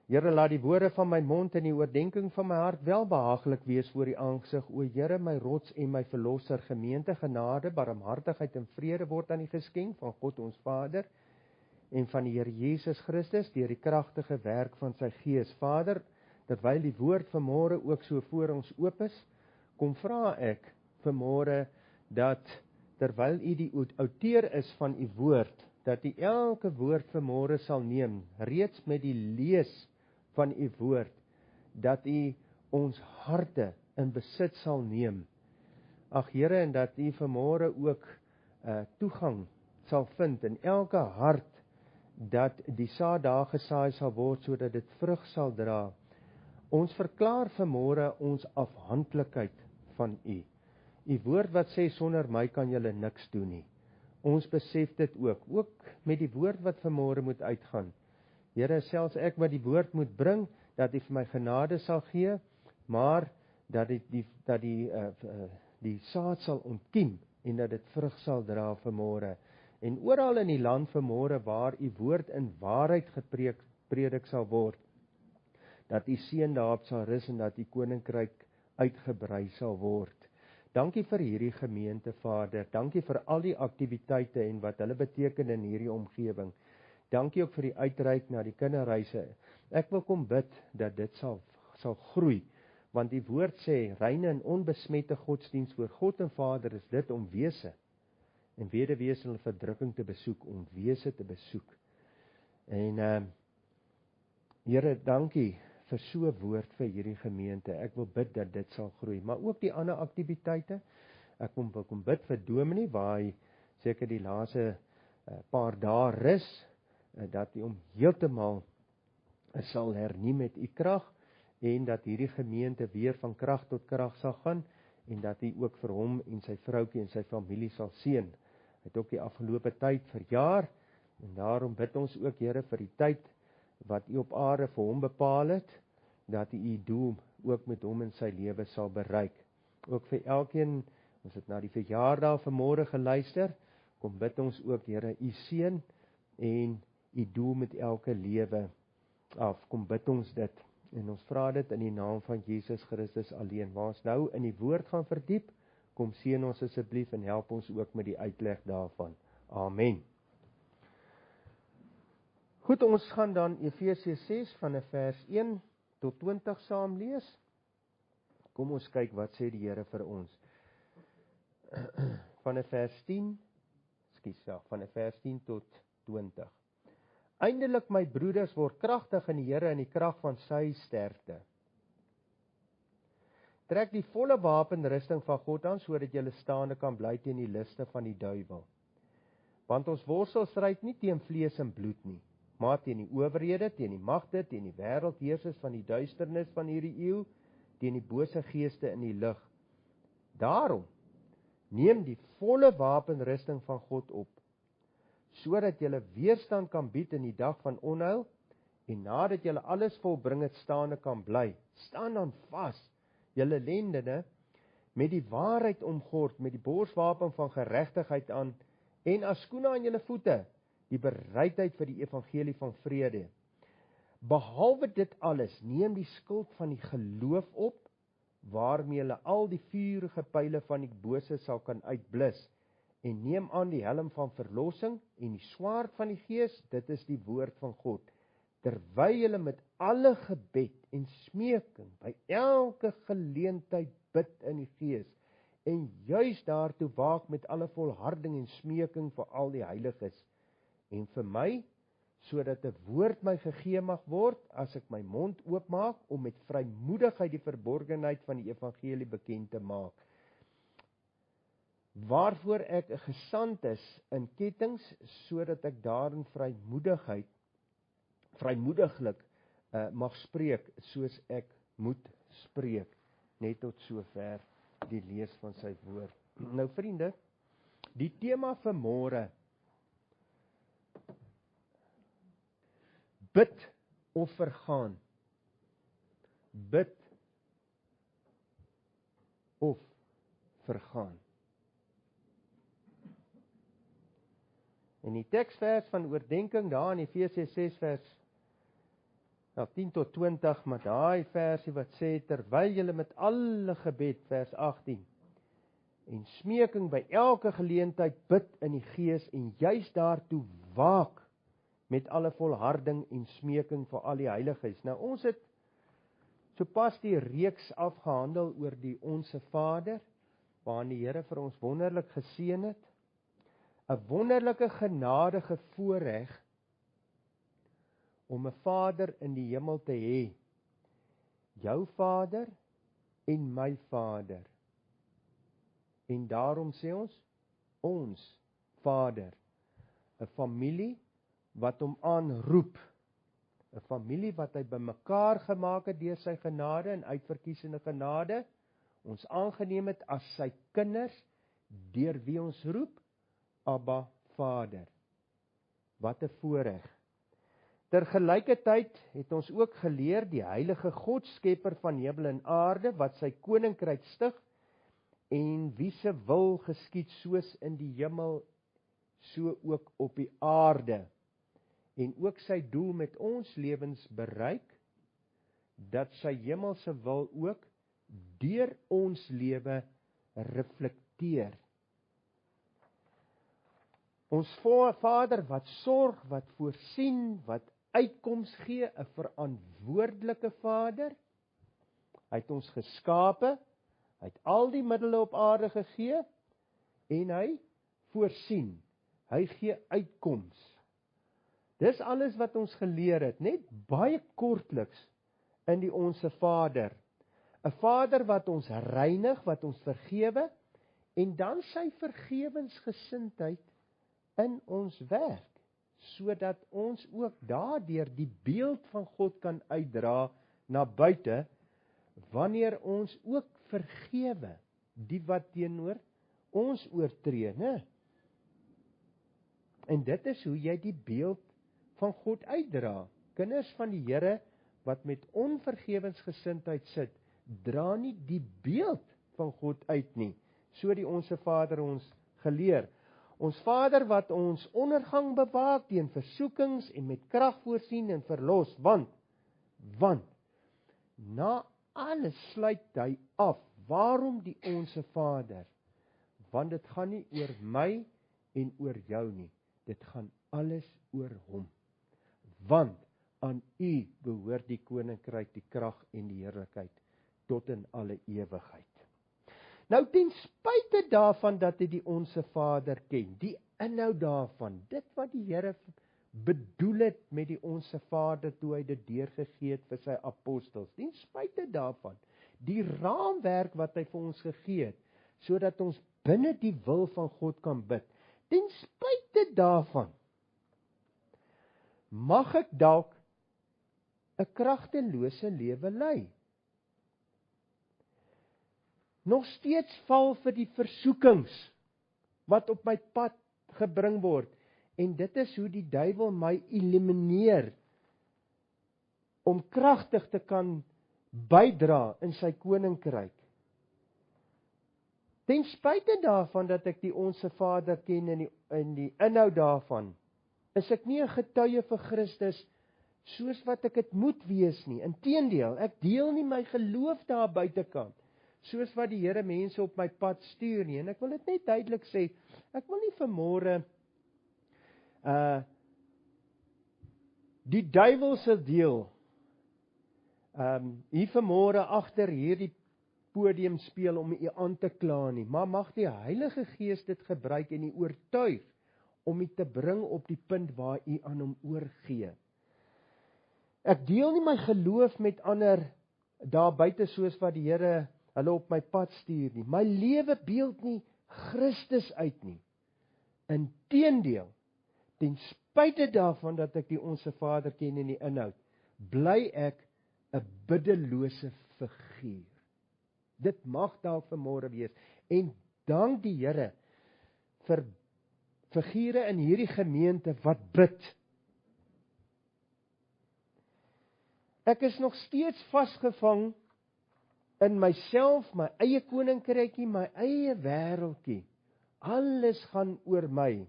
Here, laat die woorde van my mond en die oordenking van my hart welbehaaglik wees voor die aangesig, o Here, my rots en my verlosser. Gemeente, genade, barmhartigheid en vrede word aan die geskenk van God ons Vader en van die Here Jesus Christus deur die kragtige werk van sy Gees. Vader, terwyl die woord vanmôre ook so voor ons oop is, kom vra ek vanmôre dat terwyl u die outeur is van u woord, dat u elke woord vanmôre sal neem, reeds met die lees van u woord, dat u ons harte in besit sal neem. Ag Here, en dat u vanmôre ook toegang sal vind in elke hart, dat die saad daar gesaai sal word, sodat dit vrug sal dra. Ons verklaar vanmôre ons afhanklikheid van u. U woord wat sê, sonder my kan julle niks doen nie. Ons besef dit ook met die woord wat vanmôre moet uitgaan. Here, selfs ek wat die woord moet bring, dat u vir my genade sal gee, maar dat die saad sal ontkiem en dat dit vrug sal dra vanmôre. En oral in die land vanmôre waar u woord in waarheid gepredik sal word, dat u seën daarop sal rus en dat u koninkryk uitgebrei sal word. Dankie vir hierdie gemeente, Vader. Dankie vir al die aktiwiteite en wat hulle beteken in hierdie omgewing. Dankie ook vir die uitreik na die kinderhuise. Ek wil kom bid dat dit sal groei, want die woord sê, reine en onbesmette godsdienst voor God en Vader is dit om wese en wederwese en verdrukking te besoek, om wese te besoek. En Here, dankie vir so 'n woord vir hierdie gemeente. Ek wil bid dat dit sal groei, maar ook die ander aktiwiteite. Ek wil kom bid vir Dominee, waar hy seker die laaste paar dae rus, dat hy hom heeltemal sal hernie met u krag, en dat hierdie gemeente weer van krag tot krag sal gaan, en dat hy ook vir hom en sy vroutjie en sy familie sal seën. Hy het ook die afgelope tyd verjaar, en daarom bid ons ook, Here, vir die tyd wat u op aarde vir hom bepaal het, dat u doel ook met hom in sy lewe sal bereik. Ook vir elkeen, ons het na die verjaardag vanmôre geluister, kom bid ons ook, Here, u seën en u doel met elke lewe af. Kom bid ons dit, en ons vra dit in die naam van Jesus Christus alleen. Waar ons nou in die woord gaan verdiep, kom seën ons asseblief en help ons ook met die uitleg daarvan. Amen. Goed, ons gaan dan Efesiërs 6 van vers 1 tot 20 saam lees. Kom ons kyk wat sê die Here vir ons. Van vers 10 tot 20. Eindelik, my broeders, word kragtig in die Here in die krag van sy sterkte. Trek die volle wapenrusting van God aan, sodat julle staande kan bly teen die liste van die duiwel. Want ons worstel stryd nie teen vlees en bloed nie, maar teen die owerhede, teen die magte, teen die wêreldheersers van die duisternis van hierdie eeu, teen die bose geeste in die lig. Daarom, neem die volle wapenrusting van God op, sodat julle weerstand kan bied in die dag van onheil, en nadat julle alles volbring het, staande kan bly. Staan dan vas, julle lendene, met die waarheid omgord, met die borswapen van geregtigheid aan, en as skoene aan julle voete, die bereidheid vir die evangelie van vrede. Behalwe dit alles, neem die skild van die geloof op, waarmee julle al die vurige pyle van die bose sal kan uitblus, en neem aan die helm van verlossing en die swaard van die Gees, dit is die woord van God, terwyl julle met alle gebed en smeking by elke geleentheid bid in die Gees, en juis daartoe waak met alle volharding en smeking vir al die heiliges, en vir my, sodat 'n woord my gegee mag word, as ek my mond oopmaak, om met vrymoedigheid die verborgenheid van die evangelie bekend te maak, waarvoor ek gesand is in kettings, sodat ek daarin vrymoediglik mag spreek, soos ek moet spreek. Net tot sover die lees van sy woord. Nou vriende, die tema vir môre, bid of vergaan. Bid of vergaan. En die teksvers van oordenking daar in Efesiërs 6 vers 10 tot 20, maar daai versie wat sê, terwyl julle met alle gebed, vers 18, en smeking by elke geleentheid bid in die Gees, en juis daartoe waak met alle volharding en smeking vir al die heiliges. Nou ons het sopas die reeks afgehandel oor die Onse Vader, waarin die Here vir ons wonderlik geseën het, 'n wonderlike genadige voorreg om 'n Vader in die hemel te hê, jou Vader en my Vader. En daarom sê ons Vader, 'n familie wat hom aanroep, 'n familie wat hy bymekaar gemaak het deur sy genade en uitverkiesende genade, ons aangeneem het as sy kinders, deur wie ons roep, Abba Vader. Wat 'n voorreg. Tergelykertyd het ons ook geleer die heilige God, skepper van hemel en aarde, wat sy koninkryk stig, en wie se wil geskied soos in die hemel, so ook op die aarde. En ook sy doel met ons lewens bereik, dat sy hemelse wil ook deur ons lewe reflekteer. Ons Vader wat sorg, wat voorsien, wat uitkoms gee, 'n verantwoordelike Vader. Hy het ons geskape, hy het al die middele op aarde gegee, en hy voorsien, hy gee uitkoms. Dis alles wat ons geleer het, net baie kortliks in die Onse Vader. 'n Vader wat ons reinig, wat ons vergewe, en dan sy vergewensgesindheid in ons werk, sodat ons ook daardeur die beeld van God kan uitdra na buite, wanneer ons ook vergewe die wat teenoor ons oortree, né? En dit is hoe jy die beeld van God uitdra. Kinders van die Here wat met onvergewensgesindheid sit, dra nie die beeld van God uit nie. So die Onse Vader ons geleer. Ons Vader wat ons ondergang bewaak teen versoekings en met krag voorsien en verlos, want na alles sluit hy af. Waarom die Onse Vader? Want dit gaan nie oor my en oor jou nie. Dit gaan alles oor hom. Want aan u behoort die koninkryk, die krag en die heerlikheid tot in alle ewigheid. Nou ten spyte daarvan dat hy die Onse Vader ken, die inhoud daarvan, dit wat die Here bedoel het met die Onse Vader toe hy dit deurgegee het vir sy apostels, ten spyte daarvan, die raamwerk wat hy vir ons gegee het, sodat ons binne die wil van God kan bid, ten spyte daarvan, mag ek dalk 'n kragtelose lewe lei. Nog steeds val vir die versoekings wat op my pad gebring word. En dit is hoe die duiwel my elimineer om kragtig te kan bydra in sy koninkryk. Ten spyte daarvan dat ek die Onse Vader ken en die inhoud daarvan, is ek nie 'n getuie vir Christus soos wat ek dit moet wees nie. Inteendeel, ek deel nie my geloof daar buitekant, soos wat die Here mense op my pad stuur nie. En ek wil dit net duidelik sê, ek wil nie vanmôre die duiwelse deel hier vanmôre agter hierdie podium speel om u aan te kla nie, maar mag die Heilige Gees dit gebruik en u oortuig om u te bring op die punt waar u aan hom oorgee. Ek deel nie my geloof met ander daar buite soos wat die Here hulle op my pad stuur nie. My lewe beeld nie Christus uit nie. Inteendeel, ten spyte daarvan dat ek die Onse Vader ken in die inhoud, bly ek 'n biddelose figuur. Dit mag dalk vanmôre wees. En dank die Here vir figure in hierdie gemeente wat bid. Ek is nog steeds vasgevang in myself, my eie koninkrykie, my eie wêreldjie. Alles gaan oor my.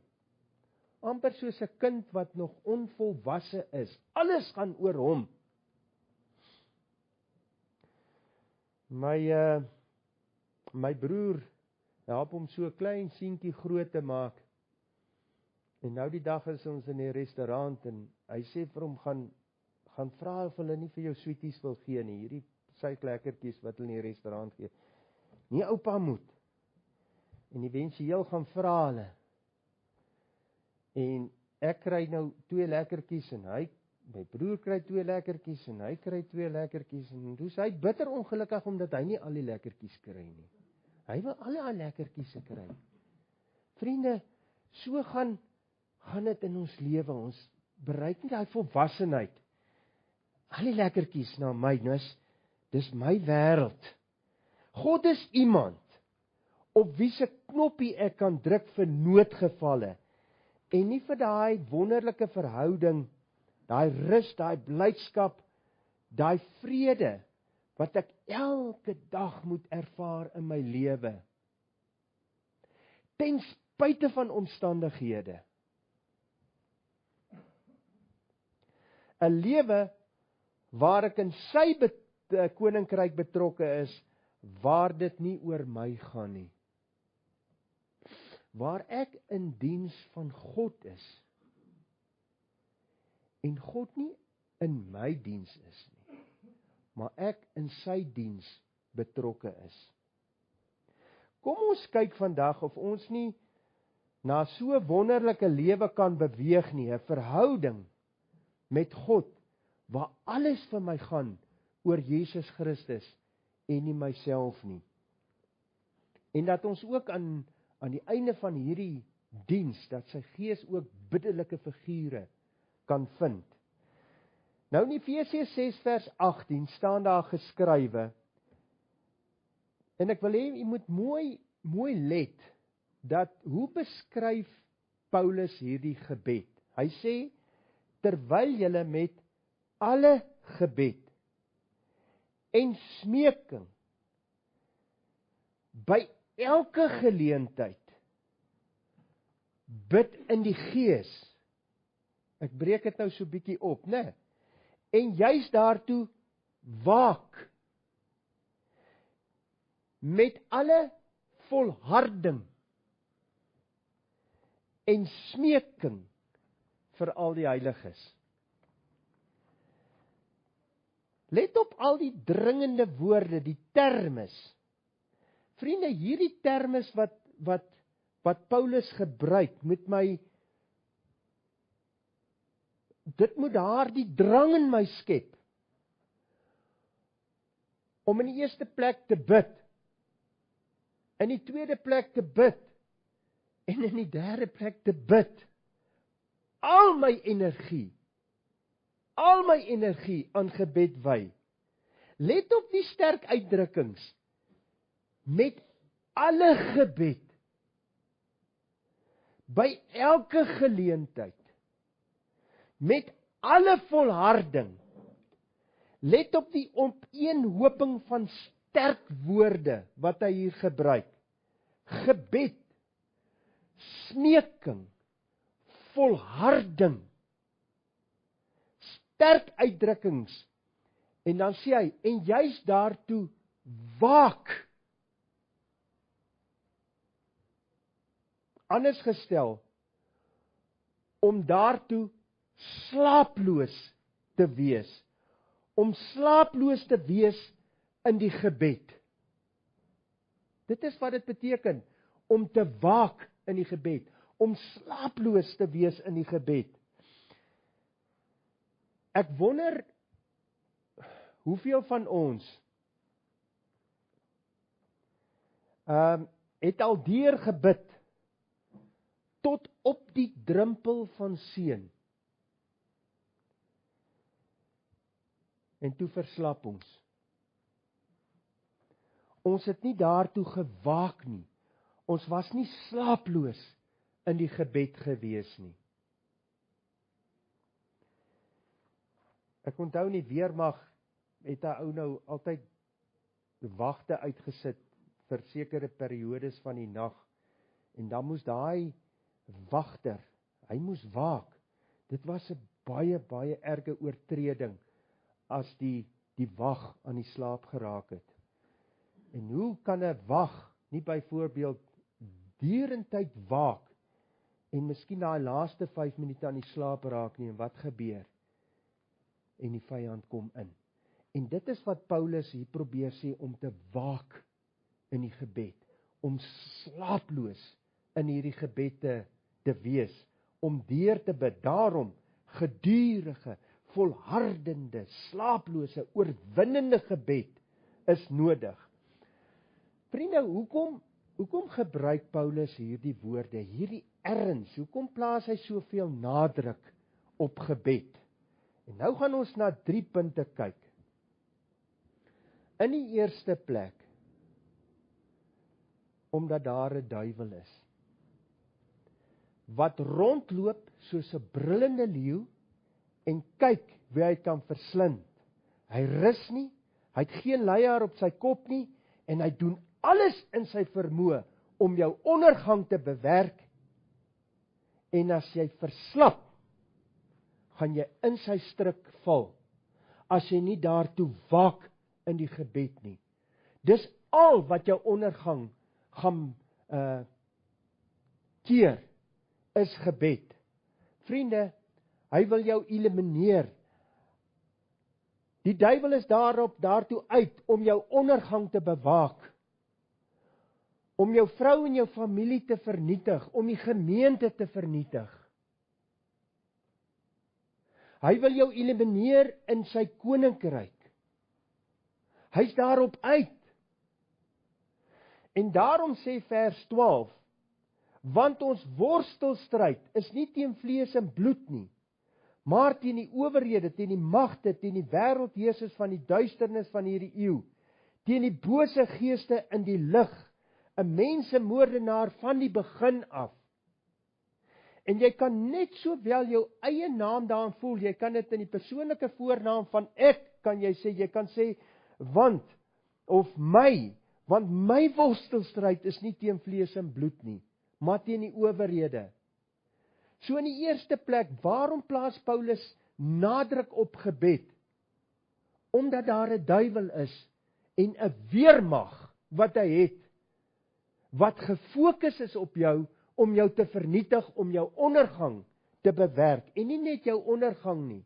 Amper soos 'n kind wat nog onvolwasse is. Alles gaan oor hom. My broer help hom so 'n klein seentjie groot te maak. En nou die dag is ons in die restaurant en hy sê vir hom, gaan vra of hulle nie vir jou sweeties wil gee nie, hierdie suiklekkertjies wat hulle in die restaurant gee. Nee, oupa moet. En eventueel gaan vra hulle. En ek kry nou 2 lekkertjies en my broer kry 2 lekkertjies en hy kry 2 lekkertjies en dus hy bitter ongelukkig omdat hy nie al die lekkertjies kry nie. Hy wil al die lekkertjies kry. Vriende, so gaan dit in ons lewe. Ons bereik nie daai volwassenheid. Al die lekkertjies na my, dis my wêreld. God is iemand op wie se knoppie ek kan druk vir noodgevalle en nie vir daai wonderlike verhouding, daai rus, daai blydskap, daai vrede wat ek elke dag moet ervaar in my lewe. Ten spyte van omstandighede. 'n lewe waar ek in sy koninkryk betrokke is, waar dit nie oor my gaan nie. Waar ek in diens van God is en God nie in my diens is nie, maar ek in sy diens betrokke is. Kom ons kyk vandag of ons nie na so 'n wonderlike lewe kan beweeg nie, 'n verhouding met God waar alles vir my gaan oor Jesus Christus en nie myself nie. En dat ons ook aan die einde van hierdie diens, dat sy Gees ook biddelike figure kan vind. Nou in Efesiërs 6 vers 18 staan daar geskrywe, en ek wil hê jy moet mooi let, dat hoe beskryf Paulus hierdie gebed? Hy sê, terwyl julle met alle gebed en smeking by elke geleentheid bid in die Gees. Ek breek dit nou so bietjie op, né? En juis daartoe waak met alle volharding en smeking vir al die heiliges. Let op al die dringende woorde, die termes. Vriende, hierdie termes wat Paulus gebruik, dit moet daardie drang in my skep, om in die eerste plek te bid, in die tweede plek te bid, en in die derde plek te bid, al my energie aan gebed wy. Let op die sterk uitdrukkings, met alle gebed, by elke geleentheid, met alle volharding. Let op die opeenhoping van sterk woorde wat hy hier gebruik. Gebed, smeking, volharding, sterk uitdrukkings. En dan sê hy, en juis daartoe waak. Anders gestel, om daartoe slaaploos te wees. Om slaaploos te wees in die gebed. Dit is wat dit beteken, om te waak in die gebed. Om slaaploos te wees in die gebed. Ek wonder, hoeveel van ons het al deur gebid tot op die drempel van seën. En toe verslap ons. Ons het nie daartoe gewaak nie. Ons was nie slaaploos in die gebed gewees nie. Ek onthou in die weermag het 'n ou nou altyd wagte uitgesit vir sekere periodes van die nag. En dan moes daai wagter, hy moes waak. Dit was 'n baie erge oortreding as die wag aan die slaap geraak het. En hoe kan 'n wag nie byvoorbeeld deurentyd waak en miskien daai laaste 5 minute aan die slaap raak nie, en wat gebeur? En die vyand kom in. En dit is wat Paulus hier probeer sê, om te waak in die gebed, om slaaploos in hierdie gebed te wees, om deur te bid. Daarom gedurende, volhardende, slaaplose, oorwinnende gebed is nodig. Vriende, hoekom gebruik Paulus hierdie woorde, hierdie erns? Hoekom plaas hy soveel nadruk op gebed? En nou gaan ons na 3 punte kyk. In die eerste plek, omdat daar 'n duiwel is, wat rondloop soos 'n brullende leeu, en kyk wie hy kan verslind. Hy rus nie, hy het geen leier op sy kop nie, en hy doen alles in sy vermoë om jou ondergang te bewerk. En as jy verslap, gaan jy in sy struik val, as jy nie daartoe waak in die gebed nie. Dis al wat jou ondergang gaan keer, is gebed. Vriende, hy wil jou elimineer. Die duiwel is daartoe uit om jou ondergang te bewaak, om jou vrou en jou familie te vernietig, om die gemeente te vernietig. Hy wil jou elimineer in sy koninkryk. Hy's daarop uit. En daarom sê vers 12, want ons worstelstryd is nie teen vlees en bloed nie, maar teen die owerhede, teen die magte, teen die wêreldheersers van die duisternis van hierdie eeu, teen die bose geeste in die lig, 'n mensemoordenaar van die begin af. En jy kan net sowel jou eie naam daarin voel, jy kan dit in die persoonlike voornaam van ek, kan jy sê, jy kan sê, want my worstelstryd is nie teen vlees en bloed nie, maar teen die owerhede. So in die eerste plek, waarom plaas Paulus nadruk op gebed? Omdat daar 'n duiwel is, en 'n weermag wat hy het, wat gefokus is op jou, om jou te vernietig, om jou ondergang te bewerk, en nie net jou ondergang nie,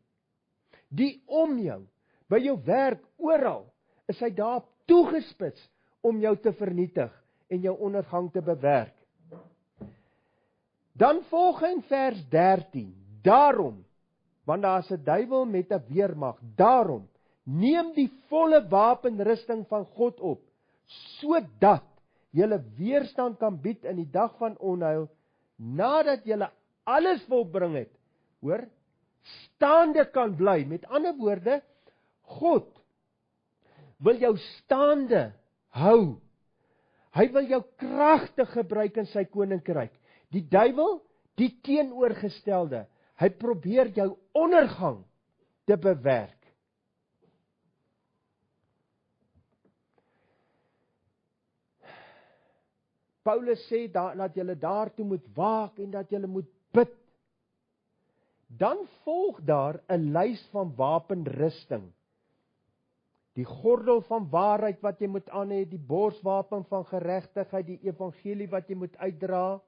die om jou, by jou werk, oral, is hy daar toegespits, om jou te vernietig, en jou ondergang te bewerk. Dan volg in vers 13, daarom, want daar is 'n duiwel met 'n weermag, daarom, neem die volle wapenrusting van God op, sodat julle weerstand kan bied in die dag van onheil, nadat julle alles volbring het, hoor, staande kan bly. Met ander woorde, God wil jou staande hou. Hy wil jou kragtig gebruik in sy koninkryk. Die duiwel, die teenoorgestelde, hy probeer jou ondergang te bewerk. Paulus sê dat julle daartoe moet waak en dat julle moet bid. Dan volg daar 'n lys van wapenrusting. Die gordel van waarheid wat jy moet aan hê, die borswapen van geregtigheid, die evangelie wat jy moet uitdra,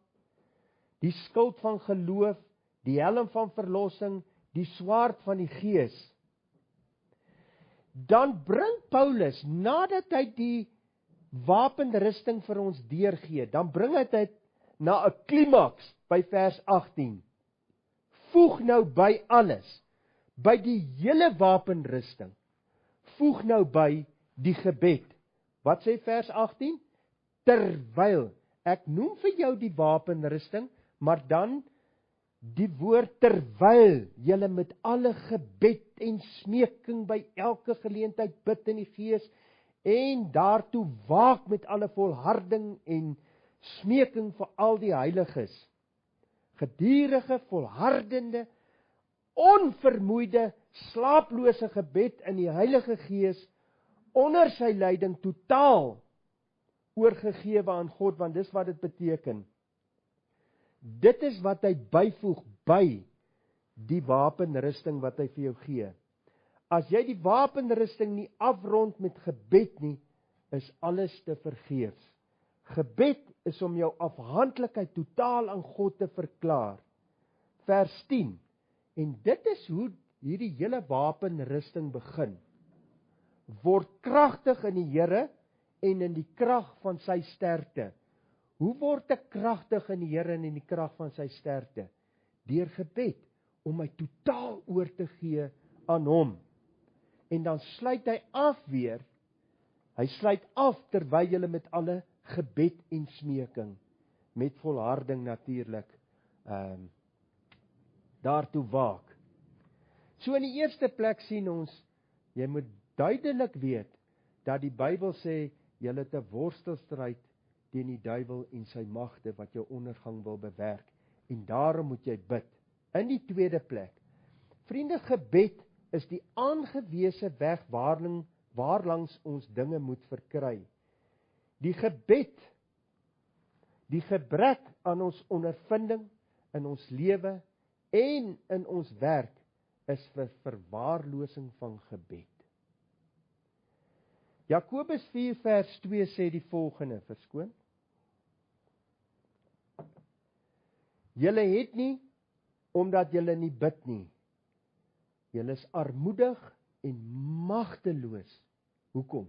die skild van geloof, die helm van verlossing, die swaard van die Gees. Dan bring Paulus, nadat hy die wapenrusting vir ons deurgee, dan bring hy dit na 'n klimaks by vers 18. Voeg nou by alles, by die hele wapenrusting, voeg nou by die gebed. Wat sê vers 18? Terwyl, ek noem vir jou die wapenrusting, maar dan die woord terwyl, julle met alle gebed en smeking by elke geleentheid bid in die Gees, en daartoe waak met alle volharding en smeking vir al die heiliges. Gedurende, volhardende, onvermoeide, slaaplose gebed in die Heilige Gees, onder sy leiding totaal oorgegewe aan God, want dis wat dit beteken. Dit is wat hy byvoeg by die wapenrusting wat hy vir jou gee. As jy die wapenrusting nie afrond met gebed nie, is alles te vergeefs. Gebed is om jou afhanklikheid totaal aan God te verklaar. Vers 10. En dit is hoe hierdie hele wapenrusting begin. Word kragtig in die Here en in die krag van sy sterkte. Hoe word ek kragtig in die Here en in die krag van sy sterkte? Deur gebed, om my totaal oor te gee aan hom. En dan sluit hy af weer. Hy sluit af terwyl jy met alle gebed en smeking, met volharding natuurlik, daartoe waak. So in die eerste plek sien ons, jy moet duidelik weet, dat die Bybel sê, jy het 'n worstelstryd teen die duiwel en sy magte, wat jou ondergang wil bewerk, en daarom moet jy bid. In die tweede plek, vriende, gebed is die aangewese weg waarlangs ons dinge moet verkry. Die gebed, die gebrek aan ons ondervinding in ons lewe en in ons werk is vir verwaarlosing van gebed. Jakobus 4 vers 2 sê die volgende, verskoon. Julle het nie, omdat julle nie bid nie. Julle is armoedig en magteloos. Hoekom?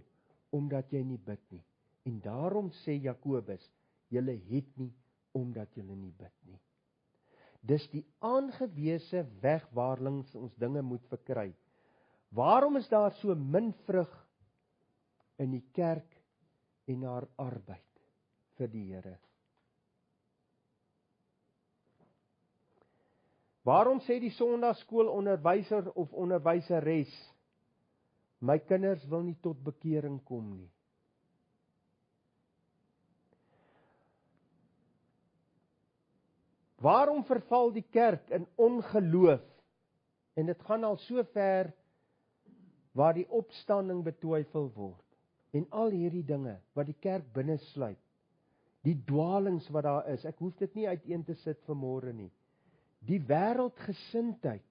Omdat jy nie bid nie. En daarom sê Jakobus, julle het nie, omdat julle nie bid nie. Dis die aangewese weg waarlangs ons dinge moet verkry. Waarom is daar so min vrug in die kerk en haar arbeid vir die Here? Waarom sê die sonndagskoolonderwyser of onderwyseres, my kinders wil nie tot bekering kom nie? Waarom verval die kerk in ongeloof? En dit gaan al so ver waar die opstanding betwyfel word. En al hierdie dinge wat die kerk binne sluit. Die dwalings wat daar is. Ek hoef dit nie uiteen te sit vanmôre nie. Die wêreldgesindheid.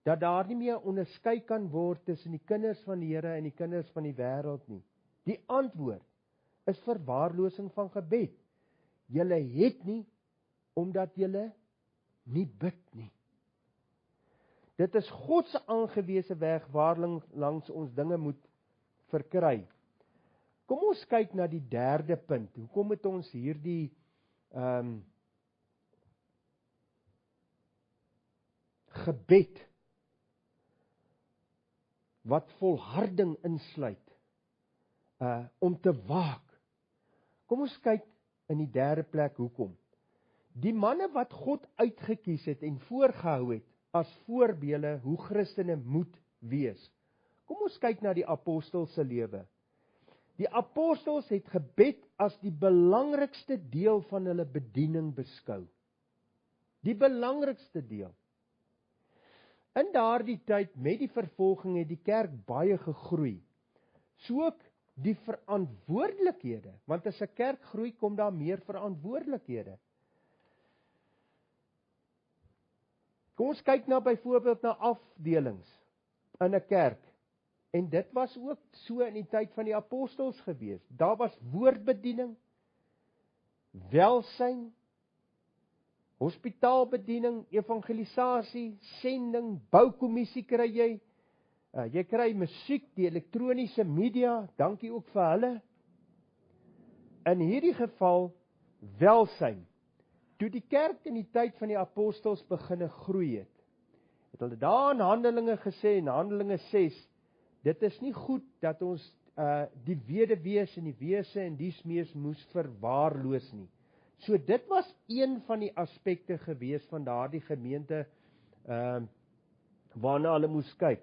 Dat daar nie meer onderskei kan word tussen die kinders van die Here en die kinders van die wêreld nie. Die antwoord is verwaarlosing van gebed. Julle het nie, omdat julle nie bid nie. Dit is God se aangewese weg waarlangs ons dinge moet verkry. Kom ons kyk na die derde punt. Hoekom het ons hierdie gebed wat volharding insluit om te waak? Kom ons kyk in die derde plek hoekom. Die manne wat God uitgekies het en voorgehou het as voorbeelde hoe Christene moet wees. Kom ons kyk na die apostels se lewe. Die apostels het gebed as die belangrikste deel van hulle bediening beskou. Die belangrikste deel. In daardie tyd met die vervolging het die kerk baie gegroei. So ook die verantwoordelikhede, want as 'n kerk groei kom daar meer verantwoordelikhede. Kom ons kyk nou byvoorbeeld na afdelings in 'n kerk. En dit was ook so in die tyd van die apostels gewees. Daar was woordbediening, welsyn, hospitaalbediening, evangelisasie, sending, boukommissie kry jy. Jy kry musiek, die elektroniese media, dankie ook vir hulle. In hierdie geval, welsyn. Toe die kerk in die tyd van die apostels beginne groei het hulle daar in Handelinge gesê, in Handelinge 6, dit is nie goed dat ons die weduwees en die wese en dies meer moes verwaarloos nie. So dit was een van die aspekte gewees van daardie gemeente waarna hulle moes kyk.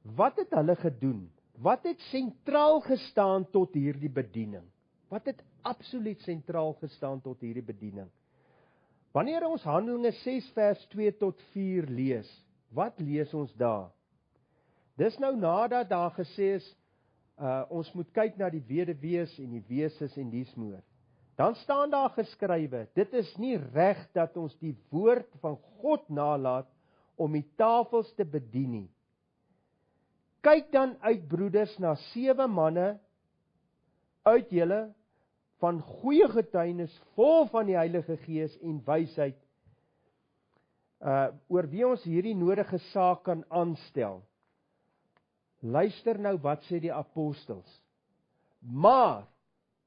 Wat het hulle gedoen? Wat het sentraal gestaan tot hierdie bediening? Wat het absoluut sentraal gestaan tot hierdie bediening? Wanneer ons Handelinge 6 vers 2 tot 4 lees, wat lees ons daar? Dis nou nadat daar gesê is, ons moet kyk na die weduwees en die weses en dies meer. Dan staan daar geskrywe, dit is nie reg dat ons die woord van God nalat om die tafels te bedien nie. Kyk dan uit, broeders, na 7 manne uit julle van goeie getuienis, vol van die Heilige Gees en wysheid, oor wie ons hierdie nodige saak kan aanstel. Luister nou wat sê die apostels. Maar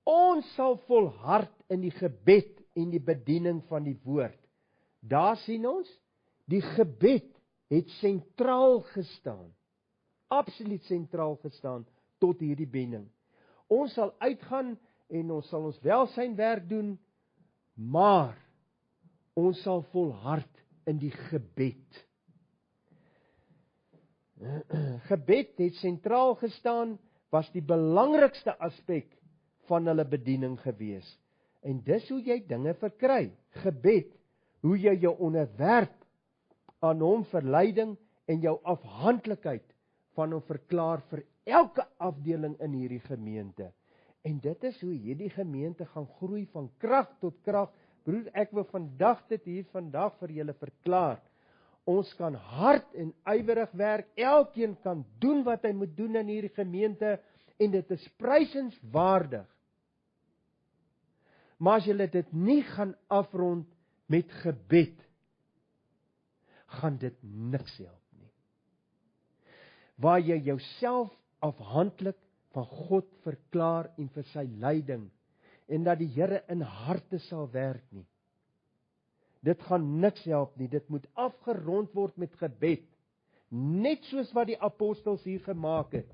ons sal volhard in die gebed en die bediening van die woord. Daar sien ons, die gebed het sentraal gestaan. Absoluut sentraal gestaan tot hierdie bediening. Ons sal uitgaan en ons sal ons welsynwerk doen, maar ons sal volhard in die gebed. Gebed het sentraal gestaan, was die belangrikste aspek van hulle bediening gewees. En dis hoe jy dinge verkry. Gebed, hoe jy jou onderwerp aan hom vir leiding en jou afhanklikheid van hom verklaar vir elke afdeling in hierdie gemeente. En dit is hoe hierdie gemeente gaan groei van krag tot krag. Broer, ek wil dit hier vandag vir julle verklaar. Ons kan hard en ywerig werk, elkeen kan doen wat hy moet doen in hierdie gemeente, en dit is prysenswaardig. Maar as julle dit nie gaan afrond met gebed, gaan dit niks help nie. Waar jy jouself afhanklik van God verklaar en vir sy leiding, en dat die Here in harte sal werk nie. Dit gaan niks help nie, dit moet afgerond word met gebed, net soos wat die apostels hier gemaak het.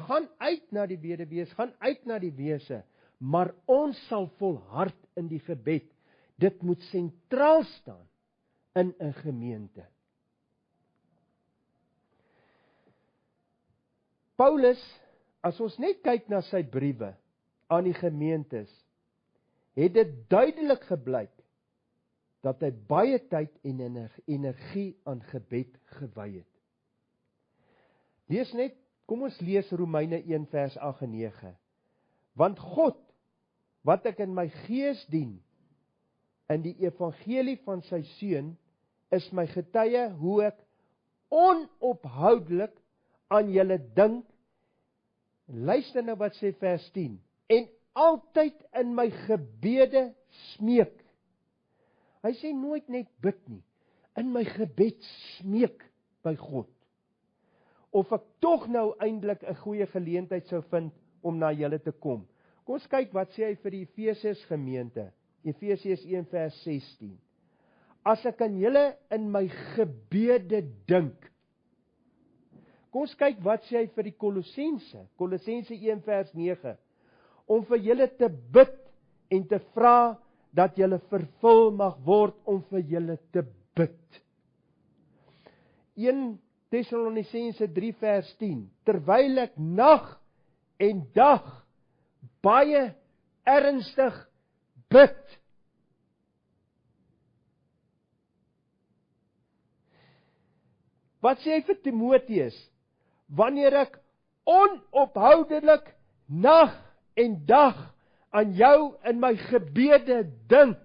Gaan uit na die weduwees, gaan uit na die wese, maar ons sal volhard in die gebed. Dit moet sentraal staan in 'n gemeente. Paulus, as ons net kyk na sy briewe aan die gemeentes, het dit duidelik geblyk dat hy baie tyd en energie aan gebed gewy het. Kom ons lees Romeine 1 vers 8 en 9. Want God, wat ek in my gees dien, in die evangelie van sy seun, is my getuie hoe ek onophoudelik aan julle dink. Luister nou wat sê vers 10. En altyd in my gebede smeek. Hy sê nooit net bid nie. In my gebed smeek by God. Of ek tog nou eintlik 'n goeie geleentheid sou vind om na julle te kom. Kom ons kyk wat sê hy vir die Efesiërs gemeente. Efesiërs 1 vers 16. As ek aan julle in my gebede dink. Kom ons kyk wat sê hy vir die Kolossense. Kolossense 1 vers 9. Om vir julle te bid en te vra dat julle vervul mag word om vir julle te bid. 1 Tessalonisense 3 vers 10. Terwyl ek nag en dag baie ernstig bid. Wat sê hy vir Timoteus? Wanneer ek onophoudelik nag en dag aan jou in my gebede dink.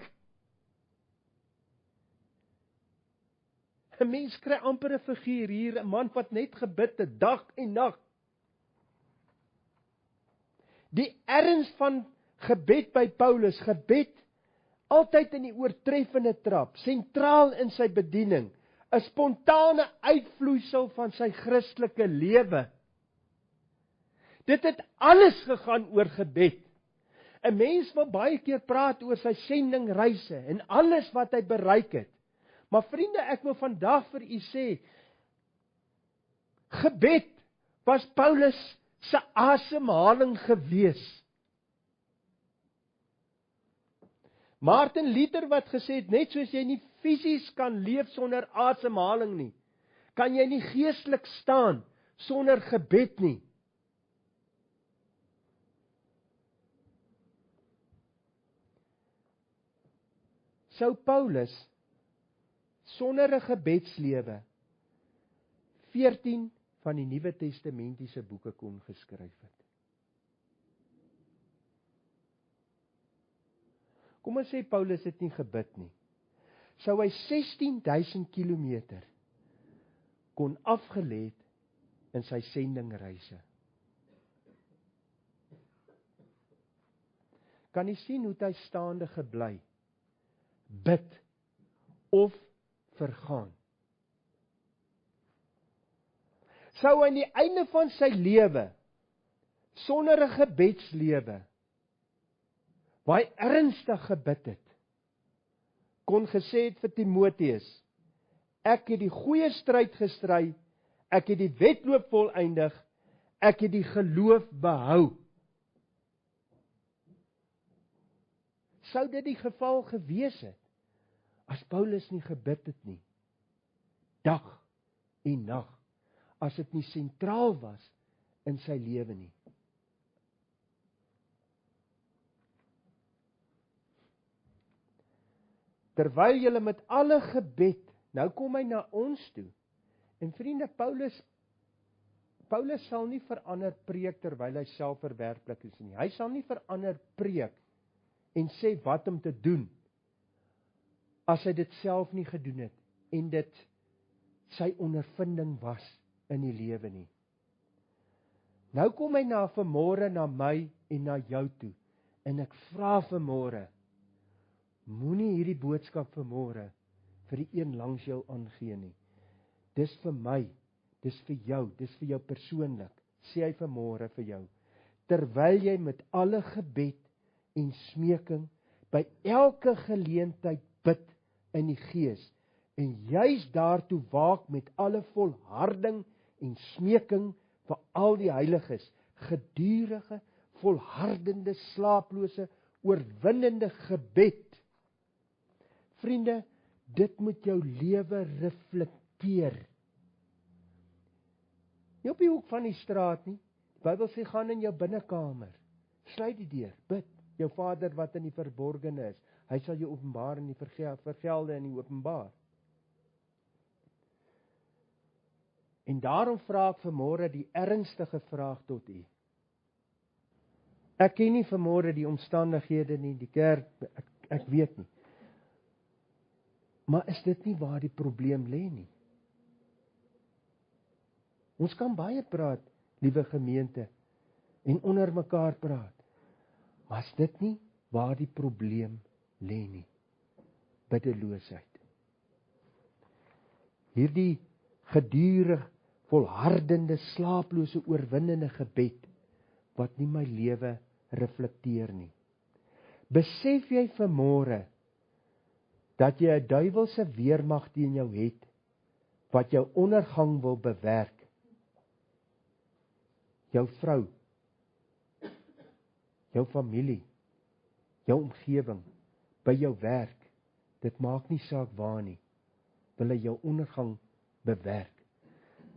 'n Mens kry amper 'n figuur hier, 'n man wat net gebid het dag en nag. Die erns van gebed by Paulus, gebed altyd in die oortreffende trap, sentraal in sy bediening, 'n spontane uitvloeisel van sy Christelike lewe. Dit het alles gegaan oor gebed. 'n Mens wil baie keer praat oor sy sendingreise en alles wat hy bereik het. Maar vriende, ek wil vandag vir u sê, gebed was Paulus se asemhaling gewees. Martin Luther wat gesê het, net soos jy nie fisies kan leef sonder asemhaling nie, kan jy nie geestelik staan sonder gebed nie. Sou Paulus sonder 'n gebedslewe 14 van die Nuwe Testamentiese boeke kon geskryf het. Kom ons sê Paulus het nie gebid nie. Sou hy 16.000 kilometer kon afgelê het in sy sendingreise. kan jy sien hoe hy staande gebly, bid of vergaan. Sou aan die einde van sy lewe, sonder 'n gebedslewe, waar hy ernstig gebid het, kon gesê het vir Timoteus, ek het die goeie stryd gestry, ek het die wedloop volëindig, ek het die geloof behou. Sou dit die geval gewees het, as Paulus nie gebid het nie, dag en nag, as dit nie sentraal was in sy lewe nie. Terwyl julle met alle gebed, nou kom hy na ons toe, en vriende, Paulus sal nie verander preek terwyl hy self verwerklik is nie. Hy sal nie verander preek en sê wat om te doen, as hy dit self nie gedoen het, en dit sy ondervinding was in die lewe nie. Nou kom hy vanmôre na my en na jou toe, en ek vra vanmôre, moenie hierdie boodskap vanmôre vir die een langs jou aangee nie. Dis vir my, dis vir jou, dis vir jou persoonlik, sê hy vanmôre vir jou, terwyl jy met alle gebed en smeking by elke geleentheid bid in die Gees, en juis daartoe waak met alle volharding en smeking vir al die heiliges, gedurende, volhardende, slaaplose, oorwinnende gebed. Vriende, dit moet jou lewe reflekteer. Nie op die hoek van die straat nie. Die Bybel sê, gaan in jou binnekamer, sluit die deur, bid. Jou Vader wat in die verborgene is, hy sal jou openbaar in die vergelde in die openbaar. En daarom vra ek vanmôre die ernstige vraag tot u. Ek ken nie vanmôre die omstandighede nie, die kerk, ek weet nie. Maar is dit nie waar die probleem lê nie? Ons kan baie praat, liewe gemeente, en onder mekaar praat. Maar is dit nie waar die probleem lê nie? Biddeloosheid. Hierdie gedurig, volhardende, slaaplose, oorwinnende gebed, wat nie my lewe reflekteer nie. Besef jy vanmôre, dat jy 'n duiwelse weermag teen jou het, wat jou ondergang wil bewerk? Jou vrou, jou familie, jou omgewing, by jou werk, dit maak nie saak waar nie, wil hy jou ondergang bewerk,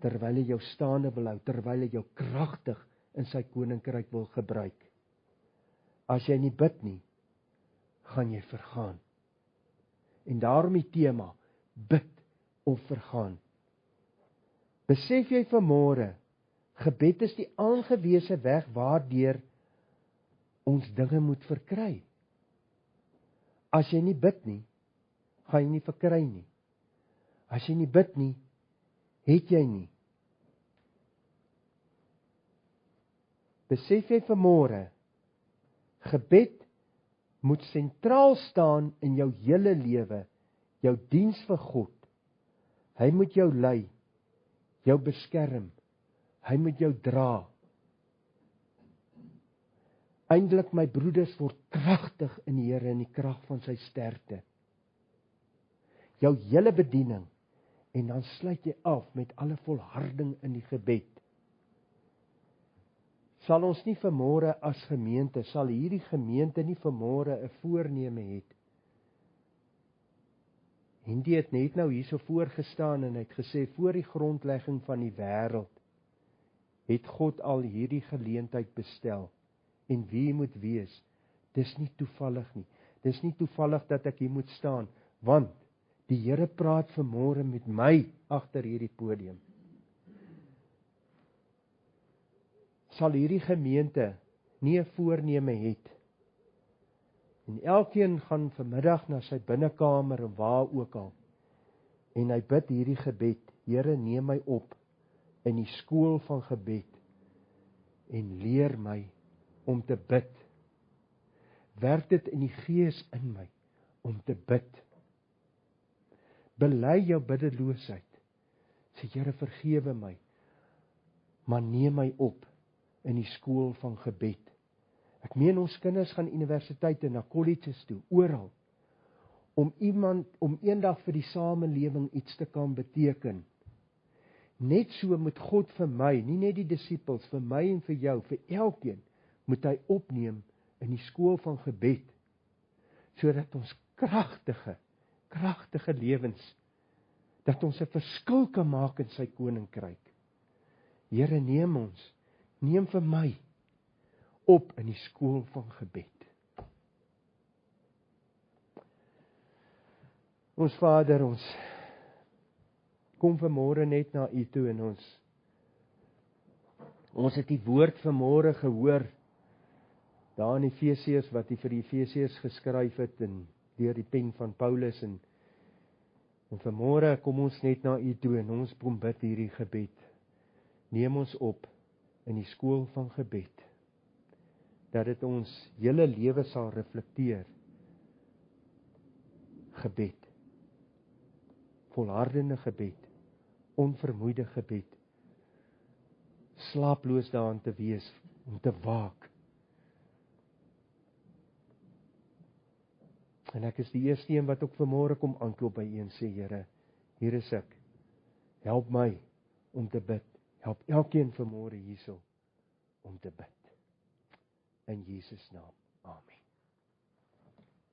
terwyl hy jou staande wil hou, terwyl hy jou kragtig in sy koninkryk wil gebruik. As jy nie bid nie, gaan jy vergaan. En daarom die tema, bid of vergaan. Besef jy vanmôre, gebed is die aangewese weg waardeur ons dinge moet verkry. As jy nie bid nie, gaan jy nie verkry nie. As jy nie bid nie, het jy nie. Besef jy vanmôre, gebed moet sentraal staan in jou hele lewe, jou diens vir God. Hy moet jou lei, jou beskerm, hy moet jou dra. Eindelik, my broeders, word kragtig in die Here in die krag van sy sterkte. Jou hele bediening, en dan sluit jy af met alle volharding in die gebed. Sal ons nie vanmôre as gemeente, sal hierdie gemeente nie vanmôre 'n voorneme het. Hendy het net nou hierso voorgestaan en hy het gesê, voor die grondlegging van die wêreld, het God al hierdie geleentheid bestel. En wie moet wees? Dis nie toevallig nie. Dis nie toevallig dat ek hier moet staan, want die Here praat vanmôre met my agter hierdie podium. Sal hierdie gemeente nie 'n voorneme het. En elkeen gaan vanmiddag na sy binnekamer en waar ook al. En hy bid hierdie gebed, Here, neem my op in die skool van gebed en leer my om te bid. werk dit in die Gees in my om te bid. Bely jou biddeloosheid. Sê, Here, vergewe my, maar neem my op in die skool van gebed. Ek meen ons kinders gaan universiteite, na colleges toe, oral, om eendag vir die samelewing iets te kan beteken. Net so moet God vir my, nie net die disippels, vir my en vir jou, vir elkeen, moet hy opneem in die skool van gebed, sodat ons kragtige lewens, dat ons 'n verskil kan maak in sy koninkryk. Here, neem vir my op in die skool van gebed. Ons Vader, ons kom vanmôre net na U toe, en ons het die woord vanmôre gehoor, daar in Efesiërs, wat hy vir die Efesiërs geskryf het, en deur die pen van Paulus, en vanmôre kom ons net na U toe, en ons kom bid hierdie gebed. Neem ons op in die skool van gebed, dat dit ons hele lewe sal reflekteer. Gebed, volhardende gebed, onvermoeide gebed, slaaploos daarin te wees, om te waak. En ek is die eerste een wat ook vanmôre kom aanklop by U en sê, Here, hier is ek, help my om te bid, help elkeen vanmôre hierso om te bid. In Jesus naam, amen.